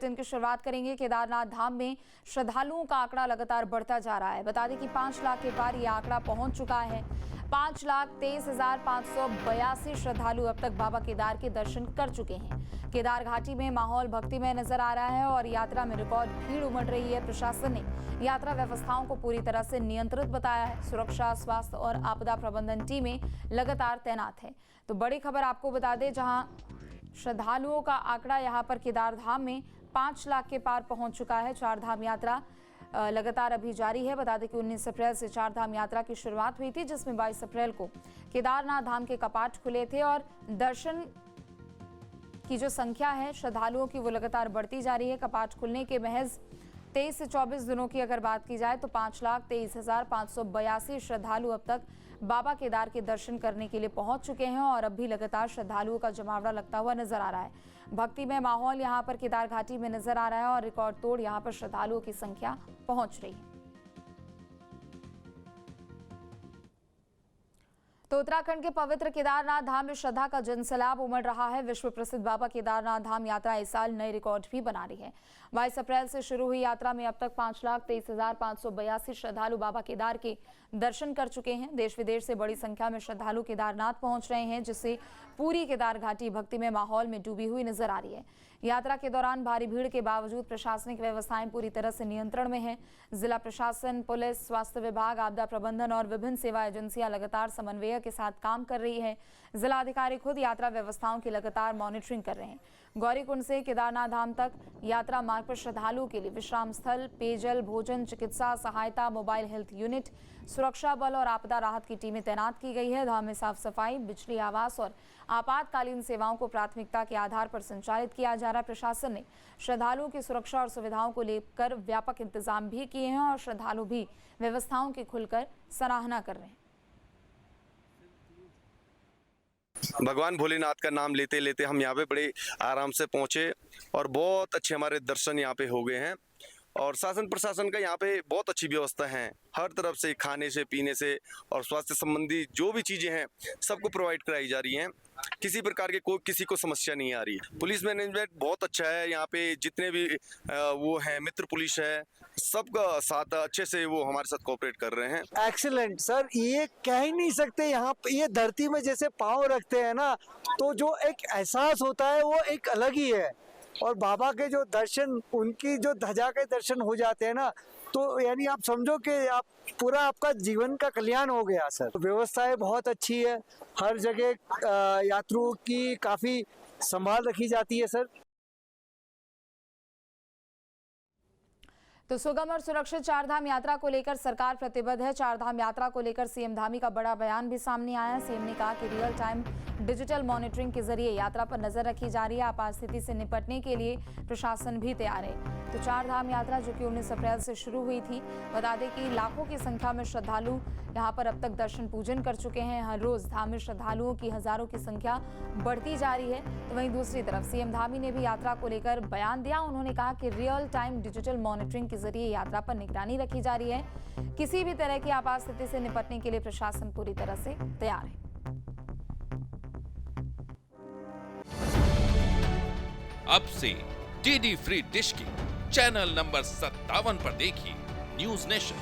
दिन की शुरुआत करेंगे। केदारनाथ धाम में श्रद्धालुओं का आंकड़ा लगातार बढ़ता जा रहा है। बता दें कि 5 लाख के पार ये आंकड़ा पहुंच चुका है। 5,23,582 श्रद्धालु अब तक बाबा केदार के दर्शन कर चुके हैं। केदार घाटी में माहौल भक्तिमय नजर आ रहा है और यात्रा में रिकॉर्ड भीड़ उमड़ रही है। प्रशासन ने यात्रा व्यवस्थाओं को पूरी तरह से नियंत्रित बताया है। सुरक्षा, स्वास्थ्य और आपदा प्रबंधन टीमें लगातार तैनात है। तो बड़ी खबर आपको बता दें, जहां श्रद्धालुओं का आंकड़ा यहां पर केदार धाम में 5 लाख के पार पहुंच चुका है। चार धाम यात्रा लगातार अभी जारी है। बता दें कि 19 अप्रैल से चार धाम यात्रा की शुरुआत हुई थी, जिसमें 22 अप्रैल को केदारनाथ धाम के कपाट खुले थे और दर्शन की जो संख्या है श्रद्धालुओं की वो लगातार बढ़ती जा रही है। कपाट खुलने के महज 23 से 24 दिनों की अगर बात की जाए तो 5,23,582 श्रद्धालु अब तक बाबा केदार के दर्शन करने के लिए पहुंच चुके हैं और अब भी लगातार श्रद्धालुओं का जमावड़ा लगता हुआ नजर आ रहा है। भक्तिमय माहौल यहां पर केदार घाटी में नजर आ रहा है और रिकॉर्ड तोड़ यहां पर श्रद्धालुओं की संख्या पहुंच रही है। तो उत्तराखंड के पवित्र केदारनाथ धाम में श्रद्धा का जनसैलाब उमड़ रहा है। विश्व प्रसिद्ध बाबा केदारनाथ धाम यात्रा इस साल नए रिकॉर्ड भी बना रही है। 22 अप्रैल से शुरू हुई यात्रा में अब तक 5,23,582 श्रद्धालु बाबा केदार के दर्शन कर चुके हैं। देश विदेश से बड़ी संख्या में श्रद्धालु केदारनाथ पहुंच रहे हैं, जिससे पूरी केदार घाटी भक्तिमय माहौल में डूबी हुई नजर आ रही है। यात्रा के दौरान भारी भीड़ के बावजूद प्रशासनिक व्यवस्थाएं पूरी तरह से नियंत्रण में है। जिला प्रशासन, पुलिस, स्वास्थ्य विभाग, आपदा प्रबंधन और विभिन्न सेवा एजेंसियां लगातार समन्वय के साथ काम कर रही है। जिलाधिकारी खुद यात्रा व्यवस्थाओं की लगातार मॉनिटरिंग कर रहे हैं। गौरीकुंड से केदारनाथ धाम तक यात्रा मार्ग पर श्रद्धालुओं के लिए विश्राम स्थल, पेयजल, भोजन, चिकित्सा सहायता, मोबाइल हेल्थ यूनिट, सुरक्षा बल और आपदा राहत की टीमें तैनात की गई है। धाम में साफ सफाई, बिजली, आवास और आपातकालीन सेवाओं को प्राथमिकता के आधार पर संचालित किया जा रहा है। प्रशासन ने श्रद्धालुओं की सुरक्षा और सुविधाओं को लेकर व्यापक इंतजाम भी किए हैं और श्रद्धालु भी व्यवस्थाओं की खुलकर सराहना कर रहे हैं। भगवान भोलेनाथ का नाम लेते लेते हम यहाँ पे बड़े आराम से पहुँचे और बहुत अच्छे हमारे दर्शन यहाँ पे हो गए हैं। और शासन प्रशासन का यहाँ पे बहुत अच्छी व्यवस्था है, हर तरफ से खाने से, पीने से और स्वास्थ्य संबंधी जो भी चीज़ें हैं सबको प्रोवाइड कराई जा रही हैं। किसी प्रकार के कोई किसी को समस्या नहीं आ रही है। पुलिस मैनेजमेंट बहुत अच्छा है। यहाँ पे जितने भी वो हैं, मित्र पुलिस है, सबका साथ अच्छे से वो हमारे साथ कोऑपरेट कर रहे हैं। एक्सीलेंट सर, ये कह ही नहीं सकते। यहाँ पे ये धरती में जैसे पाँव रखते हैं ना, तो जो एक एहसास होता है वो एक अलग ही है। और बाबा के जो दर्शन, उनकी जो ध्वजा के दर्शन हो जाते हैं ना, तो यानी आप समझो कि आप पूरा आपका जीवन का कल्याण हो गया सर। व्यवस्थाएं बहुत अच्छी है, हर जगह यात्रियों की काफी संभाल रखी जाती है सर। तो सुगम और सुरक्षित चारधाम यात्रा को लेकर सरकार प्रतिबद्ध है। चारधाम यात्रा को लेकर सीएम धामी का बड़ा बयान भी सामने आया। सीएम ने कहा कि रियल टाइम डिजिटल मॉनिटरिंग के जरिए यात्रा पर नजर रखी जा रही है। आपात स्थिति से निपटने के लिए प्रशासन भी तैयार है। तो चारधाम यात्रा जो कि 19 अप्रैल से शुरू हुई थी, बता दें कि लाखों की संख्या में श्रद्धालु यहाँ पर अब तक दर्शन पूजन कर चुके हैं। हर रोज धाम में श्रद्धालुओं की हजारों की संख्या बढ़ती जा रही है। तो वहीं दूसरी तरफ सीएम धामी ने भी यात्रा को लेकर बयान दिया। उन्होंने कहा कि रियल टाइम डिजिटल मॉनिटरिंग के जरिए यात्रा पर निगरानी रखी जा रही है। किसी भी तरह की आपात स्थिति से निपटने के लिए प्रशासन पूरी तरह से तैयार है। अब से डीडी फ्री डिश की चैनल नंबर 57 पर देखिए न्यूज नेशन।